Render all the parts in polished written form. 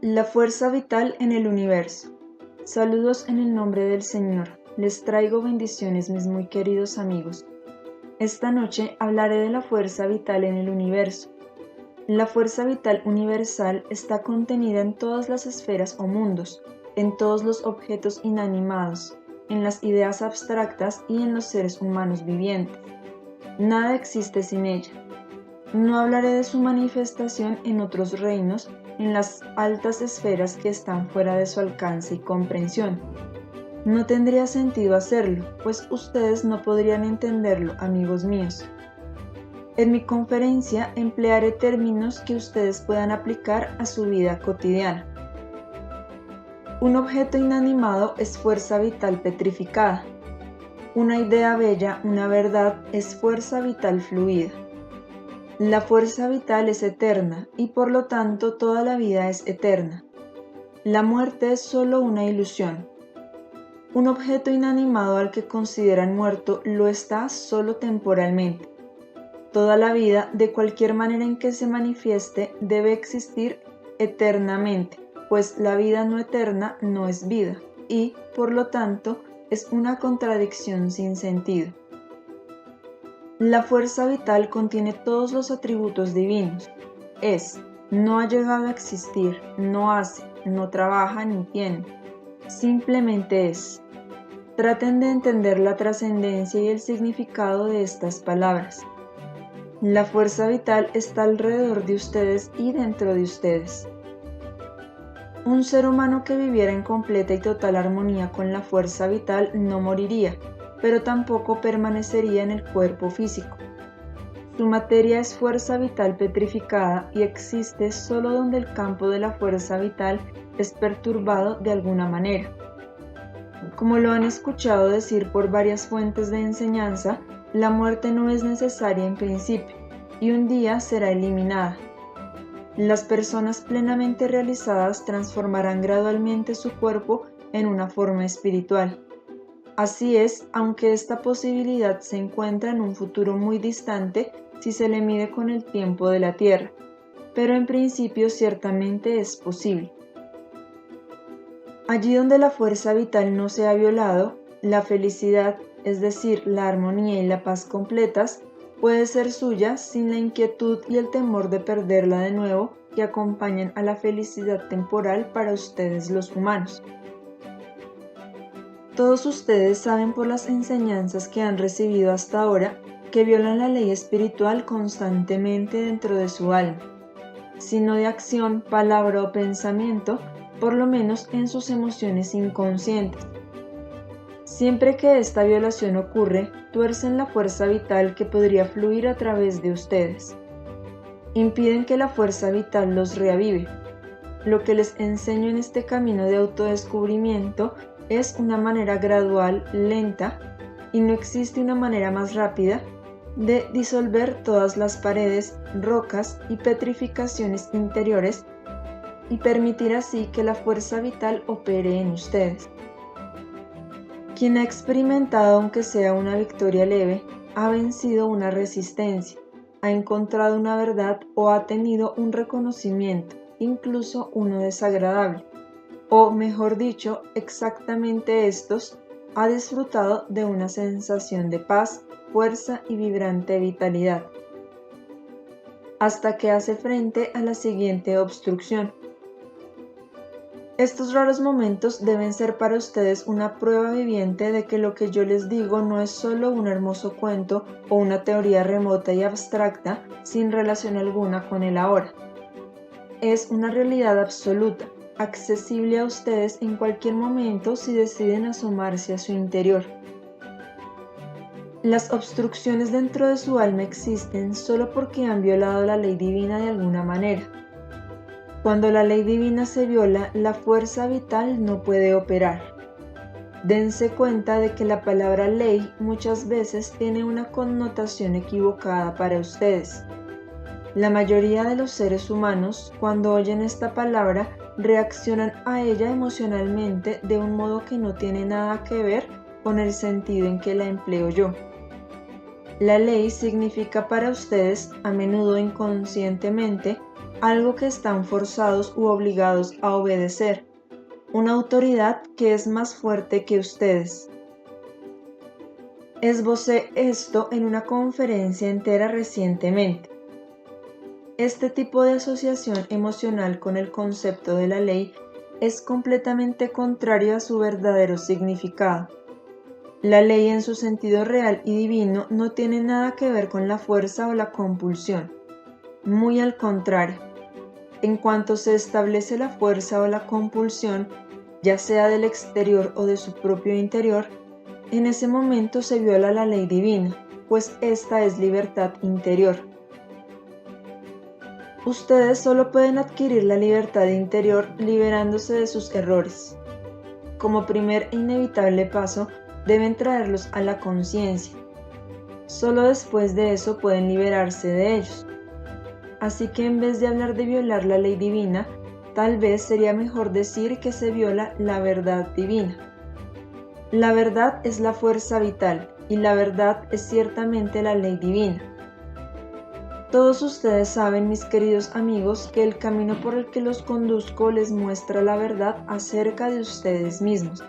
La fuerza vital en el universo. Saludos en el nombre del Señor. Les traigo bendiciones, mis muy queridos amigos. Esta noche hablaré de la fuerza vital en el universo. La fuerza vital universal está contenida en todas las esferas o mundos, en todos los objetos inanimados, en las ideas abstractas y en los seres humanos vivientes. Nada existe sin ella. No hablaré de su manifestación en otros reinos, en las altas esferas que están fuera de su alcance y comprensión. No tendría sentido hacerlo, pues ustedes no podrían entenderlo, amigos míos. En mi conferencia emplearé términos que ustedes puedan aplicar a su vida cotidiana. Un objeto inanimado es fuerza vital petrificada. Una idea bella, una verdad, es fuerza vital fluida. La fuerza vital es eterna y por lo tanto toda la vida es eterna. La muerte es solo una ilusión. Un objeto inanimado al que consideran muerto lo está solo temporalmente. Toda la vida, de cualquier manera en que se manifieste, debe existir eternamente, pues la vida no eterna no es vida y, por lo tanto, es una contradicción sin sentido. La fuerza vital contiene todos los atributos divinos. Es, no ha llegado a existir, no hace, no trabaja ni tiene. Simplemente es. Traten de entender la trascendencia y el significado de estas palabras. La fuerza vital está alrededor de ustedes y dentro de ustedes. Un ser humano que viviera en completa y total armonía con la fuerza vital no moriría, pero tampoco permanecería en el cuerpo físico. Su materia es fuerza vital petrificada y existe solo donde el campo de la fuerza vital es perturbado de alguna manera. Como lo han escuchado decir por varias fuentes de enseñanza, la muerte no es necesaria en principio y un día será eliminada. Las personas plenamente realizadas transformarán gradualmente su cuerpo en una forma espiritual. Así es, aunque esta posibilidad se encuentra en un futuro muy distante si se le mide con el tiempo de la Tierra, pero en principio ciertamente es posible. Allí donde la fuerza vital no se ha violado, la felicidad, es decir, la armonía y la paz completas, puede ser suya sin la inquietud y el temor de perderla de nuevo que acompañan a la felicidad temporal para ustedes los humanos. Todos ustedes saben por las enseñanzas que han recibido hasta ahora que violan la ley espiritual constantemente dentro de su alma, si no de acción, palabra o pensamiento, por lo menos en sus emociones inconscientes. Siempre que esta violación ocurre, tuercen la fuerza vital que podría fluir a través de ustedes. Impiden que la fuerza vital los reavive. Lo que les enseño en este camino de autodescubrimiento es una manera gradual, lenta, y no existe una manera más rápida de disolver todas las paredes, rocas y petrificaciones interiores y permitir así que la fuerza vital opere en ustedes. Quien ha experimentado, aunque sea una victoria leve, ha vencido una resistencia, ha encontrado una verdad o ha tenido un reconocimiento, incluso uno desagradable. O mejor dicho, exactamente estos, ha disfrutado de una sensación de paz, fuerza y vibrante vitalidad, hasta que hace frente a la siguiente obstrucción. Estos raros momentos deben ser para ustedes una prueba viviente de que lo que yo les digo no es solo un hermoso cuento o una teoría remota y abstracta sin relación alguna con el ahora. Es una realidad absoluta, accesible a ustedes en cualquier momento si deciden asomarse a su interior. Las obstrucciones dentro de su alma existen solo porque han violado la ley divina de alguna manera. Cuando la ley divina se viola, la fuerza vital no puede operar. Dense cuenta de que la palabra ley muchas veces tiene una connotación equivocada para ustedes. La mayoría de los seres humanos, cuando oyen esta palabra, reaccionan a ella emocionalmente de un modo que no tiene nada que ver con el sentido en que la empleo yo. La ley significa para ustedes, a menudo inconscientemente, algo que están forzados u obligados a obedecer, una autoridad que es más fuerte que ustedes. Esbocé esto en una conferencia entera recientemente. Este tipo de asociación emocional con el concepto de la ley es completamente contrario a su verdadero significado. La ley en su sentido real y divino no tiene nada que ver con la fuerza o la compulsión. Muy al contrario, en cuanto se establece la fuerza o la compulsión, ya sea del exterior o de su propio interior, en ese momento se viola la ley divina, pues esta es libertad interior. Ustedes solo pueden adquirir la libertad interior liberándose de sus errores. Como primer e inevitable paso, deben traerlos a la conciencia. Solo después de eso pueden liberarse de ellos. Así que en vez de hablar de violar la ley divina, tal vez sería mejor decir que se viola la verdad divina. La verdad es la fuerza vital y la verdad es ciertamente la ley divina. Todos ustedes saben, mis queridos amigos, que el camino por el que los conduzco les muestra la verdad acerca de ustedes mismos.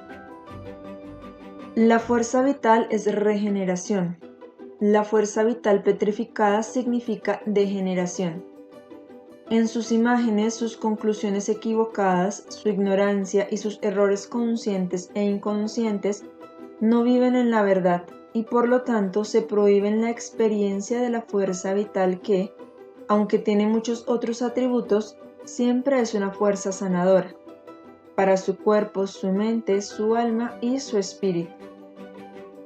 La fuerza vital es regeneración. La fuerza vital petrificada significa degeneración. En sus imágenes, sus conclusiones equivocadas, su ignorancia y sus errores conscientes e inconscientes no viven en la verdad y por lo tanto se prohíben la experiencia de la fuerza vital que, aunque tiene muchos otros atributos, siempre es una fuerza sanadora para su cuerpo, su mente, su alma y su espíritu.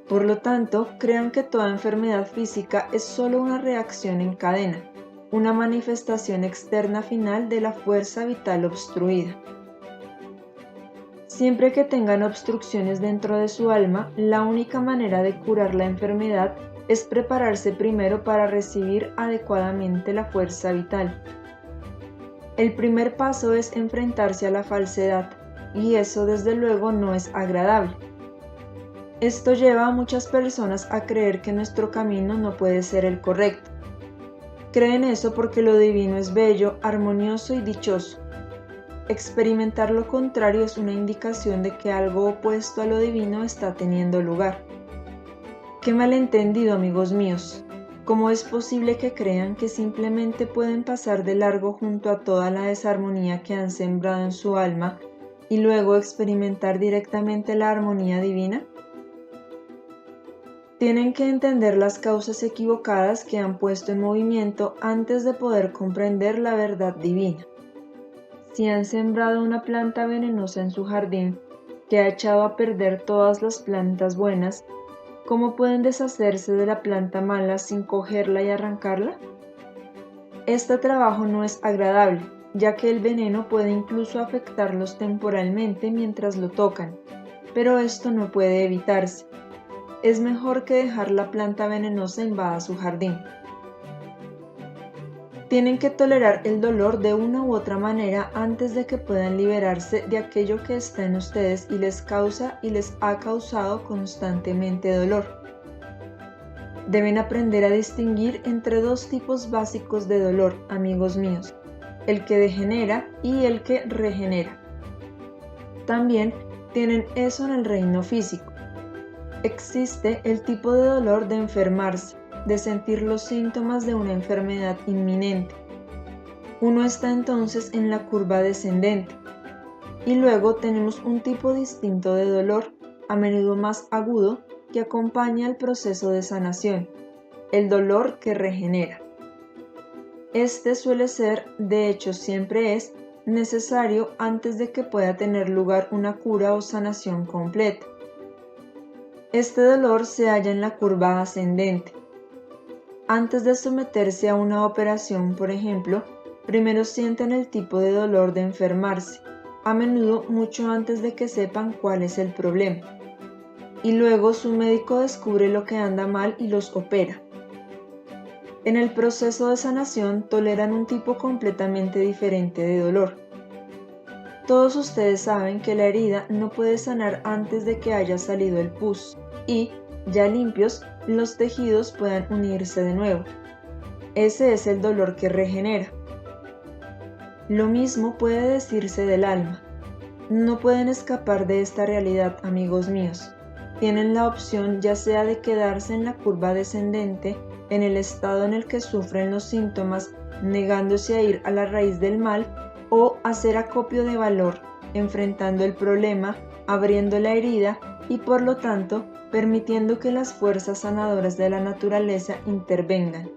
Por lo tanto, crean que toda enfermedad física es solo una reacción en cadena, una manifestación externa final de la fuerza vital obstruida. Siempre que tengan obstrucciones dentro de su alma, la única manera de curar la enfermedad es prepararse primero para recibir adecuadamente la fuerza vital. El primer paso es enfrentarse a la falsedad, y eso desde luego no es agradable. Esto lleva a muchas personas a creer que nuestro camino no puede ser el correcto. Creen eso porque lo divino es bello, armonioso y dichoso. Experimentar lo contrario es una indicación de que algo opuesto a lo divino está teniendo lugar. ¡Qué malentendido, amigos míos! ¿Cómo es posible que crean que simplemente pueden pasar de largo junto a toda la desarmonía que han sembrado en su alma y luego experimentar directamente la armonía divina? Tienen que entender las causas equivocadas que han puesto en movimiento antes de poder comprender la verdad divina. Si han sembrado una planta venenosa en su jardín que ha echado a perder todas las plantas buenas, ¿cómo pueden deshacerse de la planta mala sin cogerla y arrancarla? Este trabajo no es agradable, ya que el veneno puede incluso afectarlos temporalmente mientras lo tocan, pero esto no puede evitarse. Es mejor que dejar la planta venenosa invada su jardín. Tienen que tolerar el dolor de una u otra manera antes de que puedan liberarse de aquello que está en ustedes y les causa y les ha causado constantemente dolor. Deben aprender a distinguir entre dos tipos básicos de dolor, amigos míos, el que degenera y el que regenera. También tienen eso en el reino físico. Existe el tipo de dolor de enfermarse, de sentir los síntomas de una enfermedad inminente. Uno está entonces en la curva descendente. Y luego tenemos un tipo distinto de dolor, a menudo más agudo, que acompaña el proceso de sanación, el dolor que regenera. Este suele ser, de hecho siempre es, necesario antes de que pueda tener lugar una cura o sanación completa. Este dolor se halla en la curva ascendente. Antes de someterse a una operación, por ejemplo, primero sienten el tipo de dolor de enfermarse, a menudo mucho antes de que sepan cuál es el problema. Y luego su médico descubre lo que anda mal y los opera. En el proceso de sanación toleran un tipo completamente diferente de dolor. Todos ustedes saben que la herida no puede sanar antes de que haya salido el pus y, ya limpios, los tejidos puedan unirse de nuevo. Ese es el dolor que regenera. Lo mismo puede decirse del alma. No pueden escapar de esta realidad, amigos míos. Tienen la opción ya sea de quedarse en la curva descendente, en el estado en el que sufren los síntomas, negándose a ir a la raíz del mal, o hacer acopio de valor, enfrentando el problema, abriendo la herida y por lo tanto permitiendo que las fuerzas sanadoras de la naturaleza intervengan.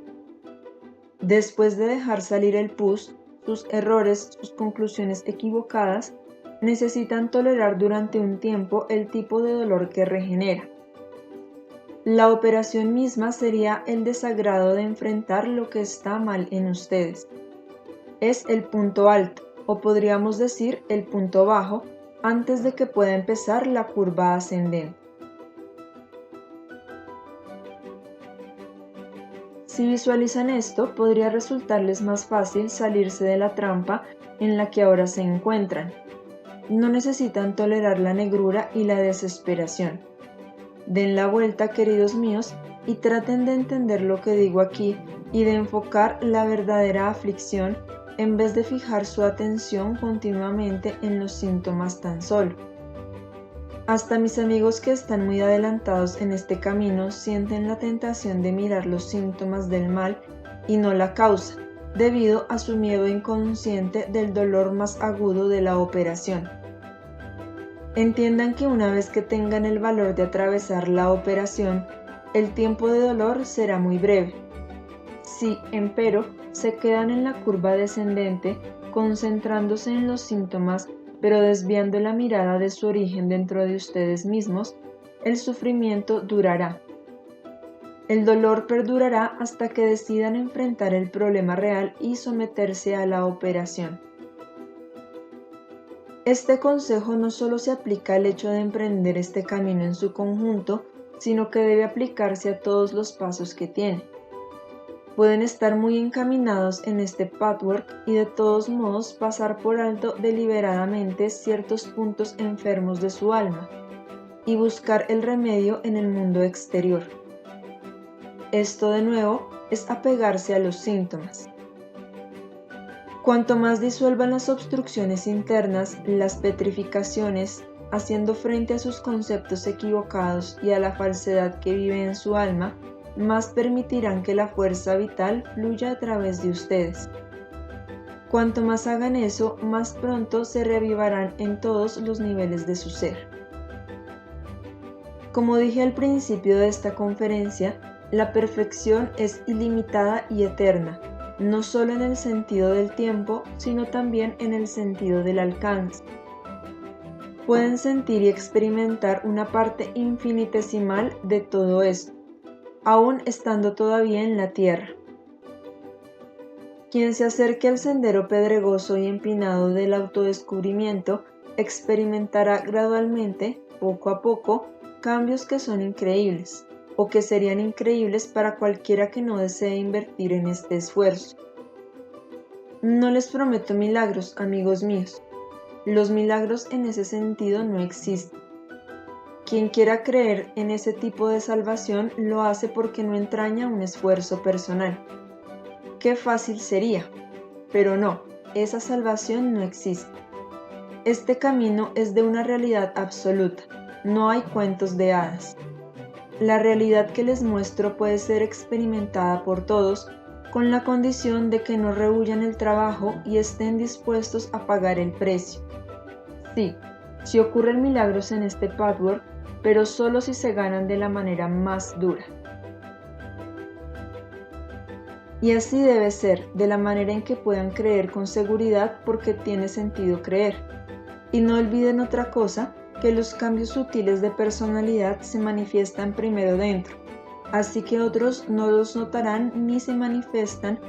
Después de dejar salir el pus, sus errores, sus conclusiones equivocadas, necesitan tolerar durante un tiempo el tipo de dolor que regenera. La operación misma sería el desagrado de enfrentar lo que está mal en ustedes. Es el punto alto, o podríamos decir el punto bajo, antes de que pueda empezar la curva ascendente. Si visualizan esto, podría resultarles más fácil salirse de la trampa en la que ahora se encuentran. No necesitan tolerar la negrura y la desesperación. Den la vuelta, queridos míos, y traten de entender lo que digo aquí y de enfocar la verdadera aflicción en vez de fijar su atención continuamente en los síntomas tan solo. Hasta mis amigos que están muy adelantados en este camino sienten la tentación de mirar los síntomas del mal y no la causa, debido a su miedo inconsciente del dolor más agudo de la operación. Entiendan que una vez que tengan el valor de atravesar la operación, el tiempo de dolor será muy breve. Si, empero, se quedan en la curva descendente, concentrándose en los síntomas, pero desviando la mirada de su origen dentro de ustedes mismos, el sufrimiento durará. El dolor perdurará hasta que decidan enfrentar el problema real y someterse a la operación. Este consejo no solo se aplica al hecho de emprender este camino en su conjunto, sino que debe aplicarse a todos los pasos que tiene. Pueden estar muy encaminados en este patchwork y de todos modos pasar por alto deliberadamente ciertos puntos enfermos de su alma y buscar el remedio en el mundo exterior. Esto de nuevo es apegarse a los síntomas. Cuanto más disuelvan las obstrucciones internas, las petrificaciones, haciendo frente a sus conceptos equivocados y a la falsedad que vive en su alma, más permitirán que la fuerza vital fluya a través de ustedes. Cuanto más hagan eso, más pronto se reavivarán en todos los niveles de su ser. Como dije al principio de esta conferencia, la perfección es ilimitada y eterna, no solo en el sentido del tiempo, sino también en el sentido del alcance. Pueden sentir y experimentar una parte infinitesimal de todo esto, aún estando todavía en la tierra. Quien se acerque al sendero pedregoso y empinado del autodescubrimiento experimentará gradualmente, poco a poco, cambios que son increíbles, o que serían increíbles para cualquiera que no desee invertir en este esfuerzo. No les prometo milagros, amigos míos. Los milagros en ese sentido no existen. Quien quiera creer en ese tipo de salvación lo hace porque no entraña un esfuerzo personal. Qué fácil sería, pero no, esa salvación no existe. Este camino es de una realidad absoluta, no hay cuentos de hadas. La realidad que les muestro puede ser experimentada por todos, con la condición de que no rehuyan el trabajo y estén dispuestos a pagar el precio. Sí, si ocurren milagros en este patchwork, pero solo si se ganan de la manera más dura. Y así debe ser, de la manera en que puedan creer con seguridad porque tiene sentido creer. Y no olviden otra cosa, que los cambios sutiles de personalidad se manifiestan primero dentro, así que otros no los notarán ni se manifiestan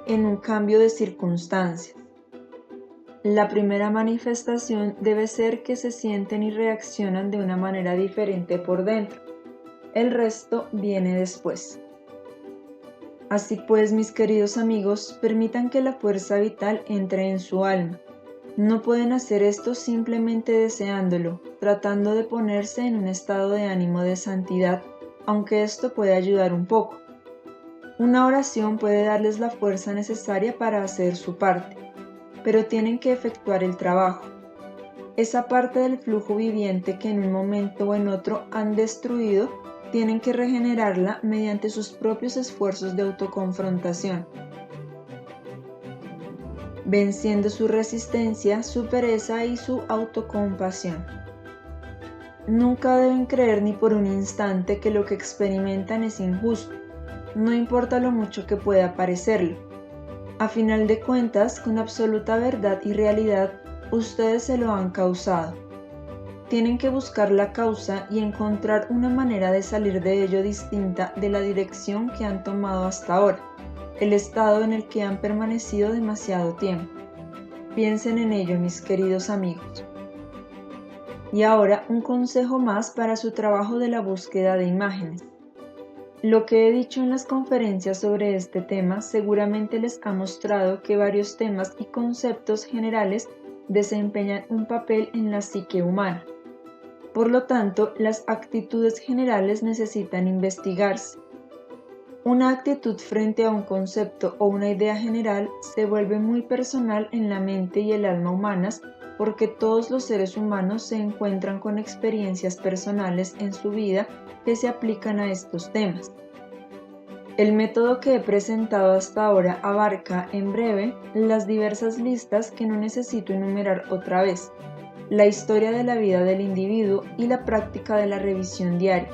en un cambio de circunstancias. La primera manifestación debe ser que se sienten y reaccionan de una manera diferente por dentro. El resto viene después. Así pues, mis queridos amigos, permitan que la fuerza vital entre en su alma. No pueden hacer esto simplemente deseándolo, tratando de ponerse en un estado de ánimo de santidad, aunque esto puede ayudar un poco. Una oración puede darles la fuerza necesaria para hacer su parte. pero tienen que efectuar el trabajo. Esa parte del flujo viviente que en un momento o en otro han destruido, tienen que regenerarla mediante sus propios esfuerzos de autoconfrontación, venciendo su resistencia, su pereza y su autocompasión. Nunca deben creer ni por un instante que lo que experimentan es injusto, no importa lo mucho que pueda parecerlo. A final de cuentas, con absoluta verdad y realidad, ustedes se lo han causado. Tienen que buscar la causa y encontrar una manera de salir de ello distinta de la dirección que han tomado hasta ahora, el estado en el que han permanecido demasiado tiempo. Piensen en ello, mis queridos amigos. Y ahora un consejo más para su trabajo de la búsqueda de imágenes. Lo que he dicho en las conferencias sobre este tema seguramente les ha mostrado que varios temas y conceptos generales desempeñan un papel en la psique humana. Por lo tanto, las actitudes generales necesitan investigarse. Una actitud frente a un concepto o una idea general se vuelve muy personal en la mente y el alma humanas porque todos los seres humanos se encuentran con experiencias personales en su vida que se aplican a estos temas. El método que he presentado hasta ahora abarca, en breve, las diversas listas que no necesito enumerar otra vez, la historia de la vida del individuo y la práctica de la revisión diaria.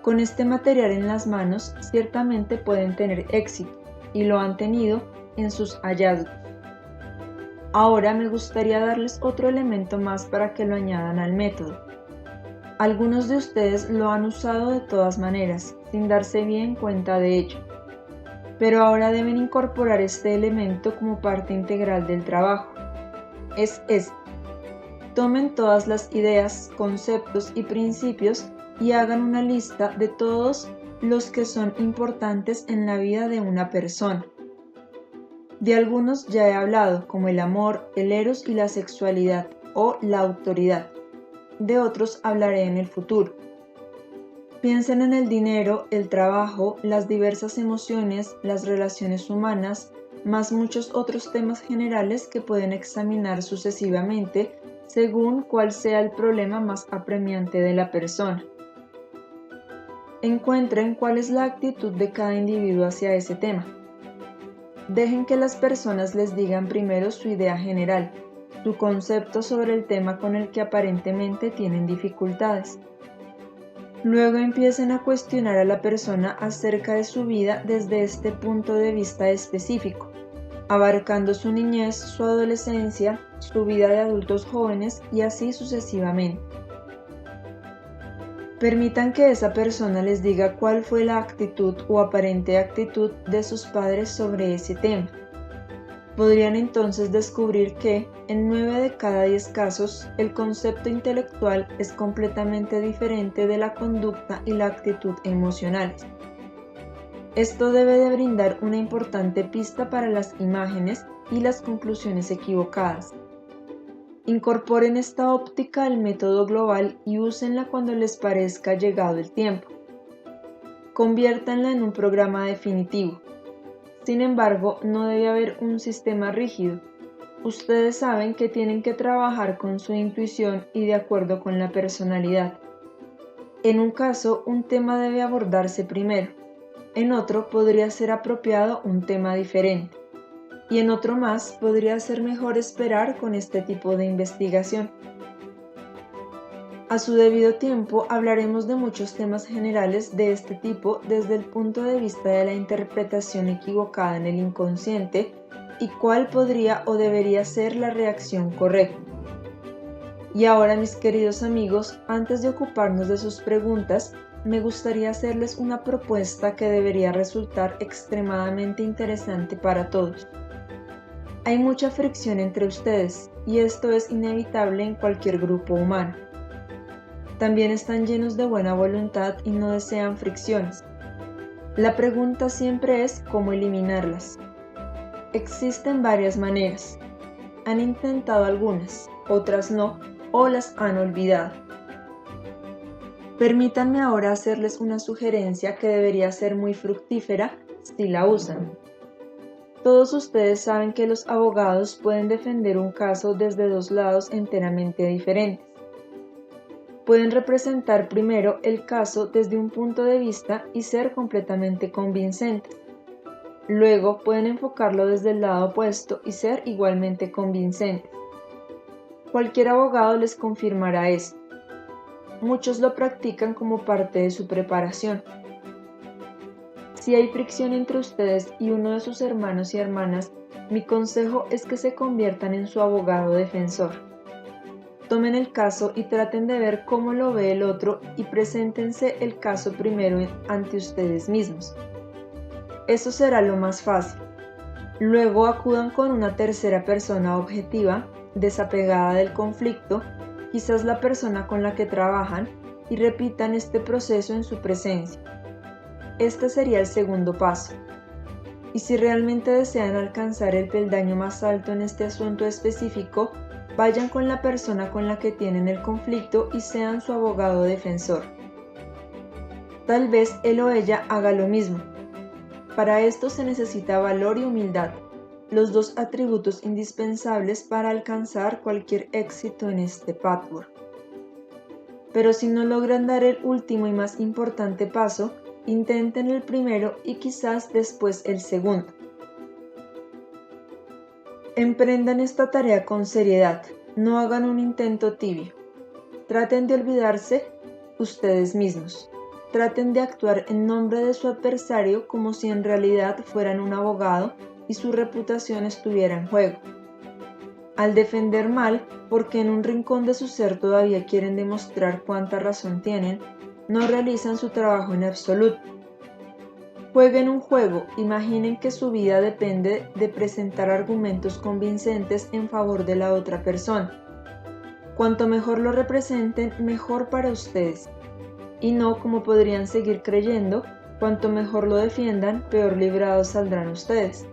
Con este material en las manos, ciertamente pueden tener éxito, y lo han tenido en sus hallazgos. Ahora me gustaría darles otro elemento más para que lo añadan al método. Algunos de ustedes lo han usado de todas maneras, sin darse bien cuenta de ello. Pero ahora deben incorporar este elemento como parte integral del trabajo. Es este. Tomen todas las ideas, conceptos y principios y hagan una lista de todos los que son importantes en la vida de una persona. De algunos ya he hablado, como el amor, el eros y la sexualidad, o la autoridad. De otros hablaré en el futuro. Piensen en el dinero, el trabajo, las diversas emociones, las relaciones humanas, más muchos otros temas generales que pueden examinar sucesivamente según cuál sea el problema más apremiante de la persona. Encuentren cuál es la actitud de cada individuo hacia ese tema. Dejen que las personas les digan primero su idea general, su concepto sobre el tema con el que aparentemente tienen dificultades. Luego empiecen a cuestionar a la persona acerca de su vida desde este punto de vista específico, abarcando su niñez, su adolescencia, su vida de adultos jóvenes y así sucesivamente. Permitan que esa persona les diga cuál fue la actitud o aparente actitud de sus padres sobre ese tema. Podrían entonces descubrir que, en 9 de cada 10 casos, el concepto intelectual es completamente diferente de la conducta y la actitud emocionales. Esto debe de brindar una importante pista para las imágenes y las conclusiones equivocadas. Incorporen esta óptica al método global y úsenla cuando les parezca llegado el tiempo. Conviértanla en un programa definitivo. Sin embargo, no debe haber un sistema rígido. Ustedes saben que tienen que trabajar con su intuición y de acuerdo con la personalidad. En un caso, un tema debe abordarse primero. En otro podría ser apropiado un tema diferente. Y en otro más podría ser mejor esperar con este tipo de investigación. A su debido tiempo hablaremos de muchos temas generales de este tipo desde el punto de vista de la interpretación equivocada en el inconsciente y cuál podría o debería ser la reacción correcta. Y ahora, mis queridos amigos, antes de ocuparnos de sus preguntas, me gustaría hacerles una propuesta que debería resultar extremadamente interesante para todos. Hay mucha fricción entre ustedes y esto es inevitable en cualquier grupo humano. También están llenos de buena voluntad y no desean fricciones. La pregunta siempre es cómo eliminarlas. Existen varias maneras. Han intentado algunas, otras no, o las han olvidado. Permítanme ahora hacerles una sugerencia que debería ser muy fructífera si la usan. Todos ustedes saben que los abogados pueden defender un caso desde dos lados enteramente diferentes. Pueden representar primero el caso desde un punto de vista y ser completamente convincentes. Luego pueden enfocarlo desde el lado opuesto y ser igualmente convincentes. Cualquier abogado les confirmará esto. Muchos lo practican como parte de su preparación. Si hay fricción entre ustedes y uno de sus hermanos y hermanas, mi consejo es que se conviertan en su abogado defensor. Tomen el caso y traten de ver cómo lo ve el otro y preséntense el caso primero ante ustedes mismos. Eso será lo más fácil. Luego acudan con una tercera persona objetiva, desapegada del conflicto, quizás la persona con la que trabajan, y repitan este proceso en su presencia. Este sería el segundo paso. Y si realmente desean alcanzar el peldaño más alto en este asunto específico, vayan con la persona con la que tienen el conflicto y sean su abogado defensor. Tal vez él o ella haga lo mismo. Para esto se necesita valor y humildad, los dos atributos indispensables para alcanzar cualquier éxito en este patchwork. Pero si no logran dar el último y más importante paso, intenten el primero y quizás después el segundo. Emprendan esta tarea con seriedad, no hagan un intento tibio. Traten de olvidarse ustedes mismos. Traten de actuar en nombre de su adversario como si en realidad fueran un abogado y su reputación estuviera en juego. Al defender mal, porque en un rincón de su ser todavía quieren demostrar cuánta razón tienen, no realizan su trabajo en absoluto. Jueguen un juego, imaginen que su vida depende de presentar argumentos convincentes en favor de la otra persona. Cuanto mejor lo representen, mejor para ustedes. Y no como podrían seguir creyendo, cuanto mejor lo defiendan, peor librados saldrán ustedes.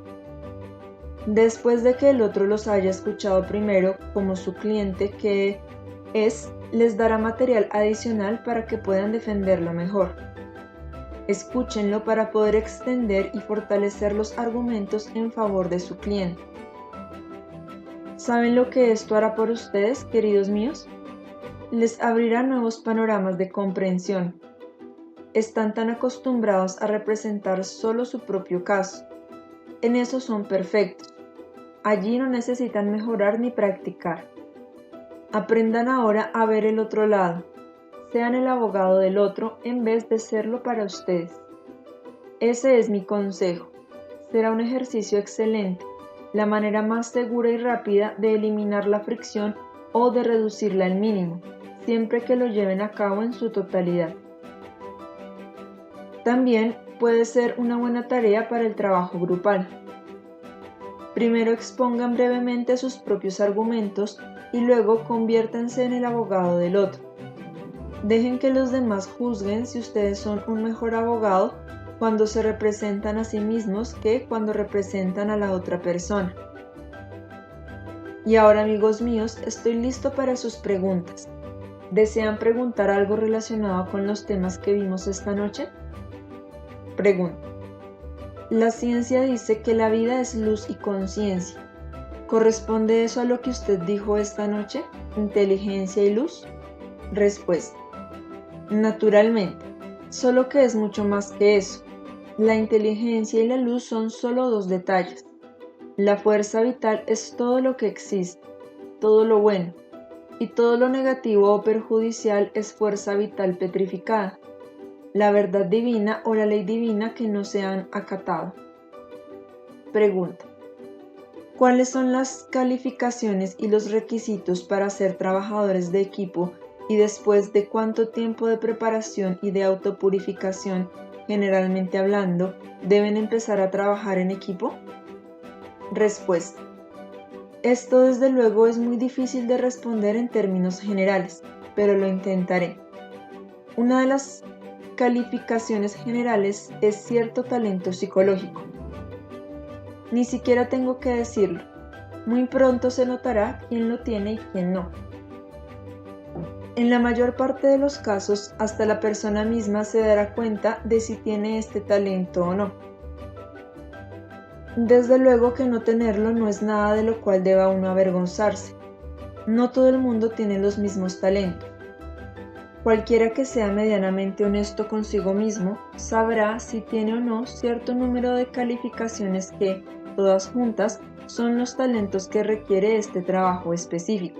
Después de que el otro los haya escuchado primero como su cliente que es, les dará material adicional para que puedan defenderlo mejor. Escúchenlo para poder extender y fortalecer los argumentos en favor de su cliente. ¿Saben lo que esto hará por ustedes, queridos míos? Les abrirá nuevos panoramas de comprensión. Están tan acostumbrados a representar solo su propio caso. En eso son perfectos. Allí no necesitan mejorar ni practicar. Aprendan ahora a ver el otro lado. Sean el abogado del otro en vez de serlo para ustedes. Ese es mi consejo. Será un ejercicio excelente, la manera más segura y rápida de eliminar la fricción o de reducirla al mínimo, siempre que lo lleven a cabo en su totalidad. También puede ser una buena tarea para el trabajo grupal. Primero expongan brevemente sus propios argumentos y luego conviértanse en el abogado del otro. Dejen que los demás juzguen si ustedes son un mejor abogado cuando se representan a sí mismos que cuando representan a la otra persona. Y ahora, amigos míos, estoy listo para sus preguntas. ¿Desean preguntar algo relacionado con los temas que vimos esta noche? Pregunta. La ciencia dice que la vida es luz y conciencia. ¿Corresponde eso a lo que usted dijo esta noche? ¿Inteligencia y luz? Respuesta. Naturalmente, solo que es mucho más que eso. La inteligencia y la luz son solo dos detalles. La fuerza vital es todo lo que existe, todo lo bueno, y todo lo negativo o perjudicial es fuerza vital petrificada, la verdad divina o la ley divina que no se han acatado. Pregunta. ¿Cuáles son las calificaciones y los requisitos para ser trabajadores de equipo y después de cuánto tiempo de preparación y de autopurificación, generalmente hablando, deben empezar a trabajar en equipo? Respuesta. Esto desde luego es muy difícil de responder en términos generales, pero lo intentaré. Una de las calificaciones generales es cierto talento psicológico. Ni siquiera tengo que decirlo. Muy pronto se notará quién lo tiene y quién no. En la mayor parte de los casos, hasta la persona misma se dará cuenta de si tiene este talento o no. Desde luego que no tenerlo no es nada de lo cual deba uno avergonzarse. No todo el mundo tiene los mismos talentos. Cualquiera que sea medianamente honesto consigo mismo sabrá si tiene o no cierto número de calificaciones que, todas juntas, son los talentos que requiere este trabajo específico.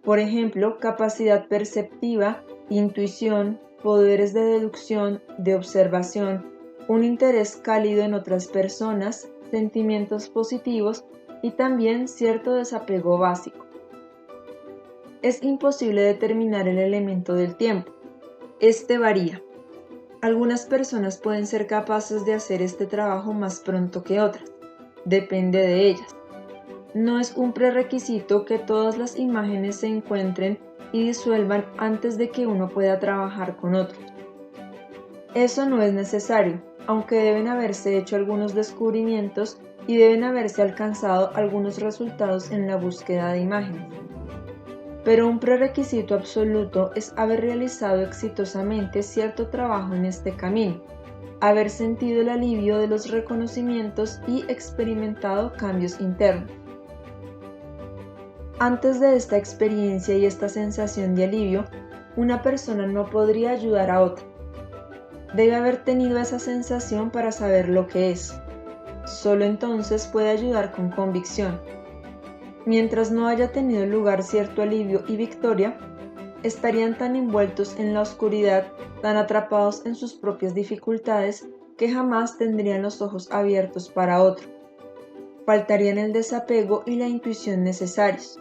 Por ejemplo, capacidad perceptiva, intuición, poderes de deducción, de observación, un interés cálido en otras personas, sentimientos positivos y también cierto desapego básico. Es imposible determinar el elemento del tiempo. Este varía. Algunas personas pueden ser capaces de hacer este trabajo más pronto que otras. Depende de ellas. No es un prerequisito que todas las imágenes se encuentren y disuelvan antes de que uno pueda trabajar con otros. Eso no es necesario, aunque deben haberse hecho algunos descubrimientos y deben haberse alcanzado algunos resultados en la búsqueda de imágenes. Pero un prerequisito absoluto es haber realizado exitosamente cierto trabajo en este camino, haber sentido el alivio de los reconocimientos y experimentado cambios internos. Antes de esta experiencia y esta sensación de alivio, una persona no podría ayudar a otra. Debe haber tenido esa sensación para saber lo que es. Solo entonces puede ayudar con convicción. Mientras no haya tenido lugar cierto alivio y victoria, estarían tan envueltos en la oscuridad, tan atrapados en sus propias dificultades, que jamás tendrían los ojos abiertos para otro. Faltarían el desapego y la intuición necesarios.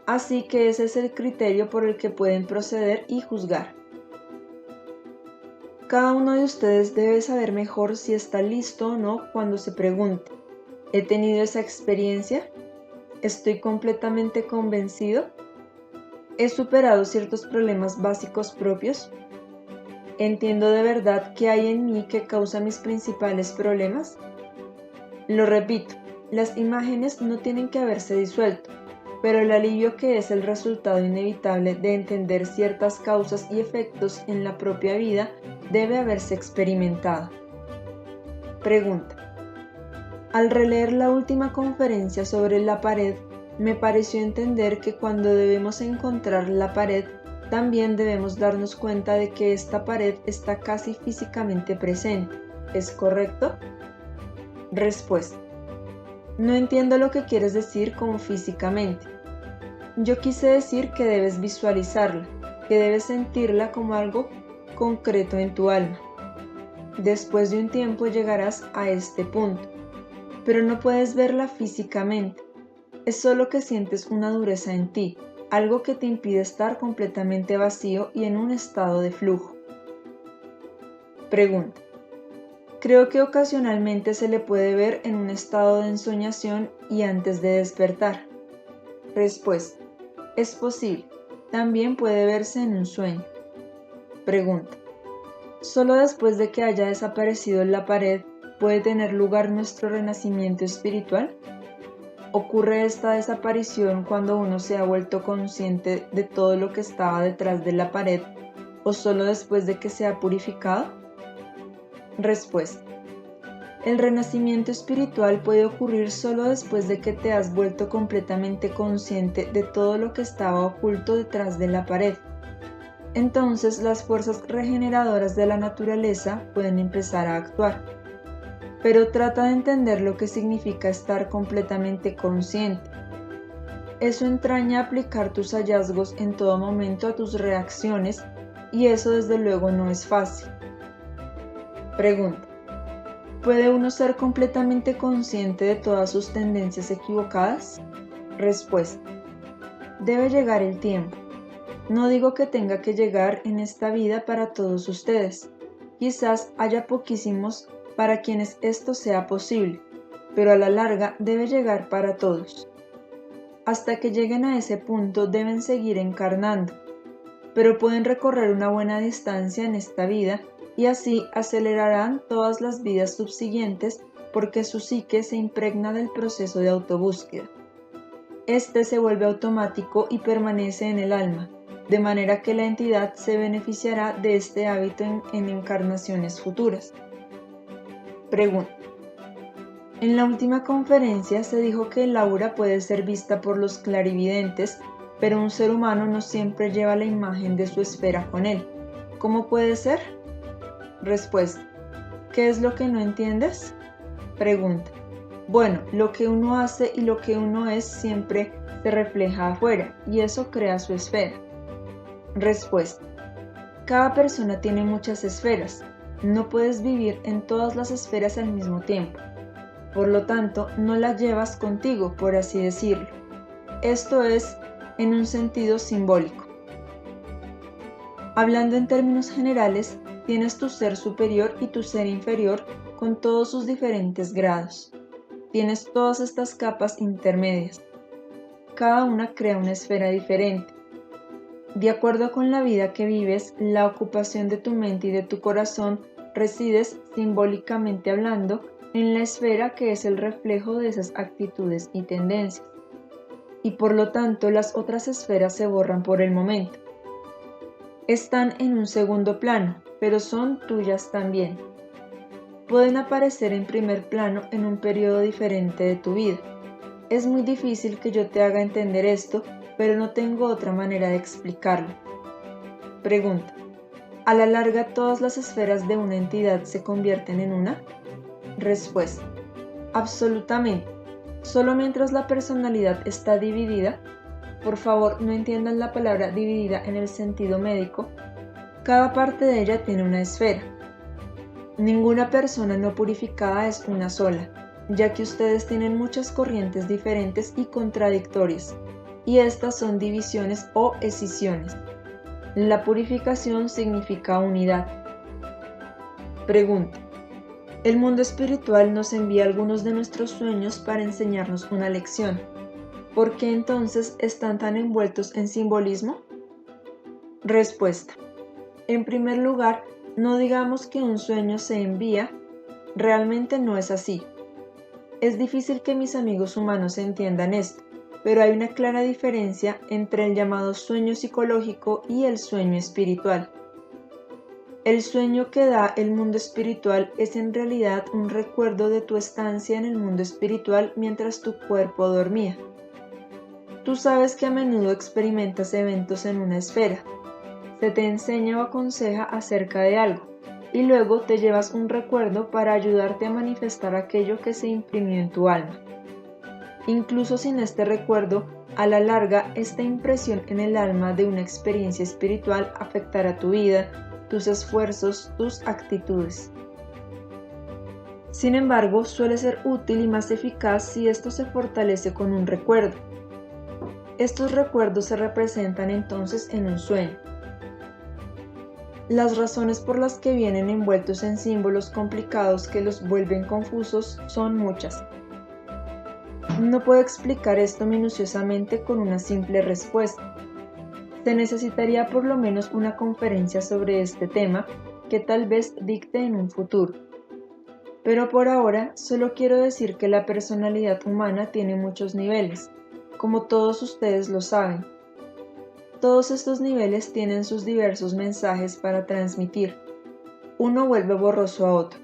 Así que ese es el criterio por el que pueden proceder y juzgar. Cada uno de ustedes debe saber mejor si está listo o no cuando se pregunte: ¿he tenido esa experiencia? ¿Estoy completamente convencido? ¿He superado ciertos problemas básicos propios? ¿Entiendo de verdad qué hay en mí que causa mis principales problemas? Lo repito, las imágenes no tienen que haberse disuelto, pero el alivio que es el resultado inevitable de entender ciertas causas y efectos en la propia vida debe haberse experimentado. Pregunta. Al releer la última conferencia sobre la pared, me pareció entender que cuando debemos encontrar la pared, también debemos darnos cuenta de que esta pared está casi físicamente presente. ¿Es correcto? Respuesta. No entiendo lo que quieres decir con físicamente. Yo quise decir que debes visualizarla, que debes sentirla como algo concreto en tu alma. Después de un tiempo llegarás a este punto, pero no puedes verla físicamente. Es solo que sientes una dureza en ti, algo que te impide estar completamente vacío y en un estado de flujo. Pregunta. Creo que ocasionalmente se le puede ver en un estado de ensoñación y antes de despertar. Respuesta. Es posible. También puede verse en un sueño. Pregunta. ¿Solo después de que haya desaparecido la pared puede tener lugar nuestro renacimiento espiritual? ¿Ocurre esta desaparición cuando uno se ha vuelto consciente de todo lo que estaba detrás de la pared o solo después de que se ha purificado? Respuesta. El renacimiento espiritual puede ocurrir solo después de que te has vuelto completamente consciente de todo lo que estaba oculto detrás de la pared. Entonces las fuerzas regeneradoras de la naturaleza pueden empezar a actuar. Pero trata de entender lo que significa estar completamente consciente. Eso entraña aplicar tus hallazgos en todo momento a tus reacciones, y eso desde luego no es fácil. Pregunta. ¿Puede uno ser completamente consciente de todas sus tendencias equivocadas? Respuesta. Debe llegar el tiempo. No digo que tenga que llegar en esta vida para todos ustedes. Quizás haya poquísimos para quienes esto sea posible, pero a la larga debe llegar para todos. Hasta que lleguen a ese punto deben seguir encarnando, pero pueden recorrer una buena distancia en esta vida y así acelerarán todas las vidas subsiguientes porque su psique se impregna del proceso de autobúsqueda. Este se vuelve automático y permanece en el alma, de manera que la entidad se beneficiará de este hábito en encarnaciones futuras. Pregunta. En la última conferencia se dijo que el aura puede ser vista por los clarividentes, pero un ser humano no siempre lleva la imagen de su esfera con él. ¿Cómo puede ser? Respuesta. ¿Qué es lo que no entiendes? Pregunta. Bueno, lo que uno hace y lo que uno es siempre se refleja afuera, y eso crea su esfera. Respuesta. Cada persona tiene muchas esferas. No puedes vivir en todas las esferas al mismo tiempo. Por lo tanto, no las llevas contigo, por así decirlo. Esto es en un sentido simbólico. Hablando en términos generales, tienes tu ser superior y tu ser inferior con todos sus diferentes grados. Tienes todas estas capas intermedias. Cada una crea una esfera diferente. De acuerdo con la vida que vives, la ocupación de tu mente y de tu corazón resides, simbólicamente hablando, en la esfera que es el reflejo de esas actitudes y tendencias. Y por lo tanto, las otras esferas se borran por el momento. Están en un segundo plano, pero son tuyas también. Pueden aparecer en primer plano en un periodo diferente de tu vida. Es muy difícil que yo te haga entender esto, pero no tengo otra manera de explicarlo. Pregunta. ¿A la larga todas las esferas de una entidad se convierten en una? Respuesta. Absolutamente. Solo mientras la personalidad está dividida, por favor no entiendan la palabra dividida en el sentido médico, cada parte de ella tiene una esfera. Ninguna persona no purificada es una sola, ya que ustedes tienen muchas corrientes diferentes y contradictorias, y estas son divisiones o escisiones. La purificación significa unidad. Pregunta. El mundo espiritual nos envía algunos de nuestros sueños para enseñarnos una lección. ¿Por qué entonces están tan envueltos en simbolismo? Respuesta. En primer lugar, no digamos que un sueño se envía, realmente no es así. Es difícil que mis amigos humanos entiendan esto, pero hay una clara diferencia entre el llamado sueño psicológico y el sueño espiritual. El sueño que da el mundo espiritual es en realidad un recuerdo de tu estancia en el mundo espiritual mientras tu cuerpo dormía. Tú sabes que a menudo experimentas eventos en una esfera. Se te enseña o aconseja acerca de algo, y luego te llevas un recuerdo para ayudarte a manifestar aquello que se imprimió en tu alma. Incluso sin este recuerdo, a la larga, esta impresión en el alma de una experiencia espiritual afectará tu vida, tus esfuerzos, tus actitudes. Sin embargo, suele ser útil y más eficaz si esto se fortalece con un recuerdo. Estos recuerdos se representan entonces en un sueño. Las razones por las que vienen envueltos en símbolos complicados que los vuelven confusos son muchas. No puedo explicar esto minuciosamente con una simple respuesta. Se necesitaría por lo menos una conferencia sobre este tema que tal vez dicte en un futuro. Pero por ahora solo quiero decir que la personalidad humana tiene muchos niveles, como todos ustedes lo saben. Todos estos niveles tienen sus diversos mensajes para transmitir. Uno vuelve borroso a otro.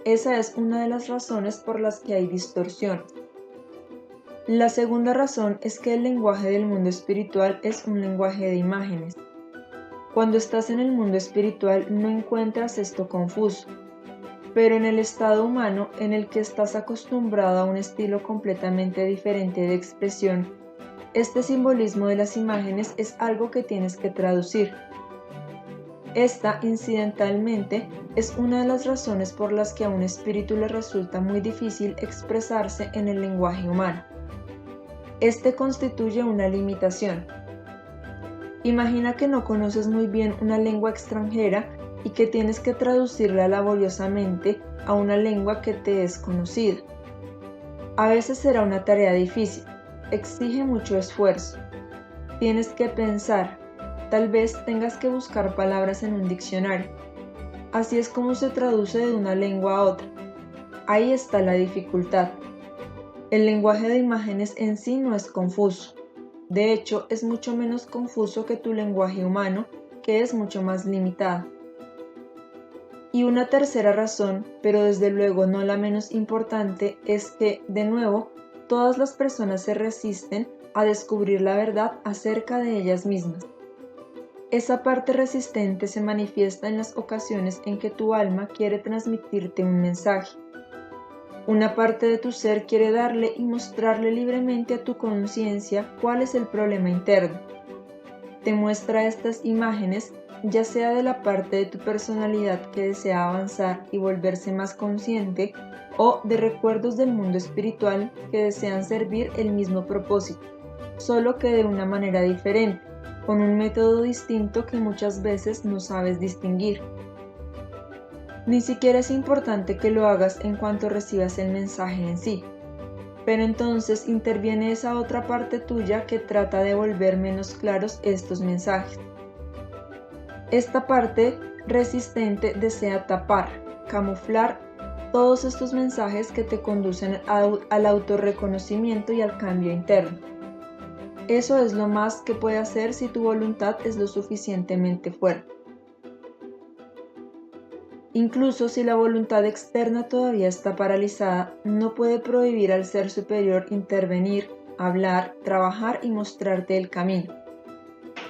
Esa es una de las razones por las que hay distorsión. La segunda razón es que el lenguaje del mundo espiritual es un lenguaje de imágenes. Cuando estás en el mundo espiritual no encuentras esto confuso, pero en el estado humano en el que estás acostumbrado a un estilo completamente diferente de expresión, este simbolismo de las imágenes es algo que tienes que traducir. Esta, incidentalmente, es una de las razones por las que a un espíritu le resulta muy difícil expresarse en el lenguaje humano. Este constituye una limitación. Imagina que no conoces muy bien una lengua extranjera y que tienes que traducirla laboriosamente a una lengua que te es conocida. A veces será una tarea difícil, exige mucho esfuerzo. Tienes que pensar, tal vez tengas que buscar palabras en un diccionario. Así es como se traduce de una lengua a otra. Ahí está la dificultad. El lenguaje de imágenes en sí no es confuso. De hecho, es mucho menos confuso que tu lenguaje humano, que es mucho más limitado. Y una tercera razón, pero desde luego no la menos importante, es que, de nuevo, todas las personas se resisten a descubrir la verdad acerca de ellas mismas. Esa parte resistente se manifiesta en las ocasiones en que tu alma quiere transmitirte un mensaje. Una parte de tu ser quiere darle y mostrarle libremente a tu conciencia cuál es el problema interno. Te muestra estas imágenes, ya sea de la parte de tu personalidad que desea avanzar y volverse más consciente, o de recuerdos del mundo espiritual que desean servir el mismo propósito, solo que de una manera diferente, con un método distinto que muchas veces no sabes distinguir. Ni siquiera es importante que lo hagas en cuanto recibas el mensaje en sí, pero entonces interviene esa otra parte tuya que trata de volver menos claros estos mensajes. Esta parte resistente desea tapar, camuflar todos estos mensajes que te conducen al autorreconocimiento y al cambio interno. Eso es lo más que puede hacer si tu voluntad es lo suficientemente fuerte. Incluso si la voluntad externa todavía está paralizada, no puede prohibir al ser superior intervenir, hablar, trabajar y mostrarte el camino.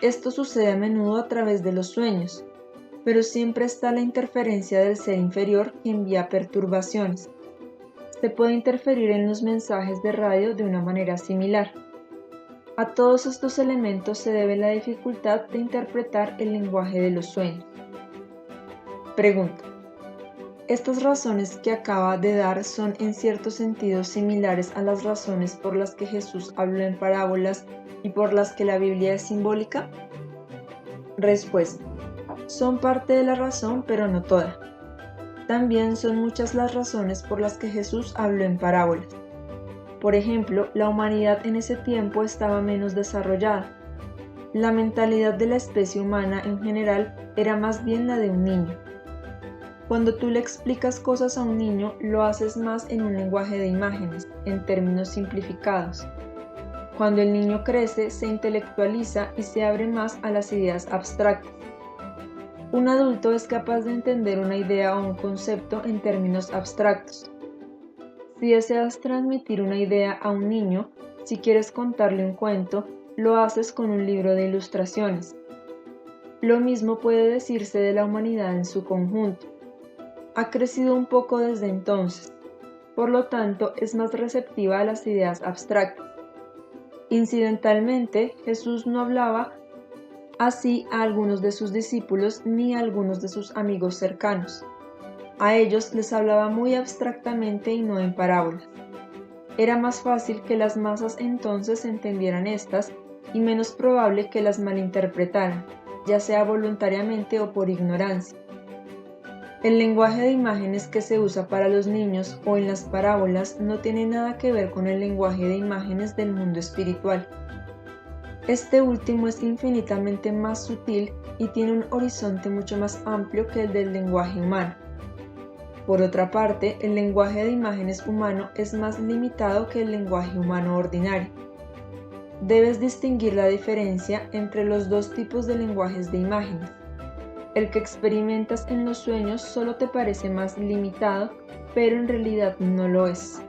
Esto sucede a menudo a través de los sueños, pero siempre está la interferencia del ser inferior que envía perturbaciones. Se puede interferir en los mensajes de radio de una manera similar. A todos estos elementos se debe la dificultad de interpretar el lenguaje de los sueños. Pregunta: ¿estas razones que acaba de dar son en cierto sentido similares a las razones por las que Jesús habló en parábolas y por las que la Biblia es simbólica? Respuesta: son parte de la razón, pero no toda. También son muchas las razones por las que Jesús habló en parábolas. Por ejemplo, la humanidad en ese tiempo estaba menos desarrollada. La mentalidad de la especie humana en general era más bien la de un niño. Cuando tú le explicas cosas a un niño, lo haces más en un lenguaje de imágenes, en términos simplificados. Cuando el niño crece, se intelectualiza y se abre más a las ideas abstractas. Un adulto es capaz de entender una idea o un concepto en términos abstractos. Si deseas transmitir una idea a un niño, si quieres contarle un cuento, lo haces con un libro de ilustraciones. Lo mismo puede decirse de la humanidad en su conjunto. Ha crecido un poco desde entonces, por lo tanto es más receptiva a las ideas abstractas. Incidentalmente, Jesús no hablaba así a algunos de sus discípulos ni a algunos de sus amigos cercanos. A ellos les hablaba muy abstractamente y no en parábolas. Era más fácil que las masas entonces entendieran estas y menos probable que las malinterpretaran, ya sea voluntariamente o por ignorancia. El lenguaje de imágenes que se usa para los niños o en las parábolas no tiene nada que ver con el lenguaje de imágenes del mundo espiritual. Este último es infinitamente más sutil y tiene un horizonte mucho más amplio que el del lenguaje humano. Por otra parte, el lenguaje de imágenes humano es más limitado que el lenguaje humano ordinario. Debes distinguir la diferencia entre los dos tipos de lenguajes de imágenes. El que experimentas en los sueños solo te parece más limitado, pero en realidad no lo es.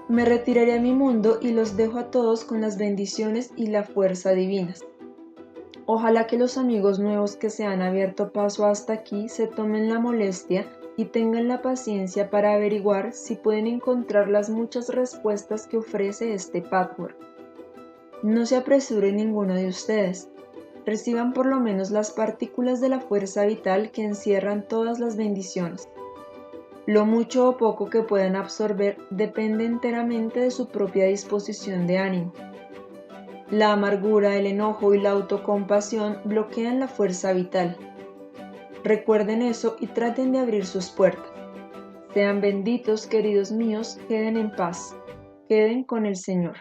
Me retiraré a mi mundo y los dejo a todos con las bendiciones y la fuerza divinas. Ojalá que los amigos nuevos que se han abierto paso hasta aquí se tomen la molestia y tengan la paciencia para averiguar si pueden encontrar las muchas respuestas que ofrece este patchwork. No se apresure ninguno de ustedes. Reciban por lo menos las partículas de la fuerza vital que encierran todas las bendiciones. Lo mucho o poco que puedan absorber depende enteramente de su propia disposición de ánimo. La amargura, el enojo y la autocompasión bloquean la fuerza vital. Recuerden eso y traten de abrir sus puertas. Sean benditos, queridos míos, queden en paz, queden con el Señor.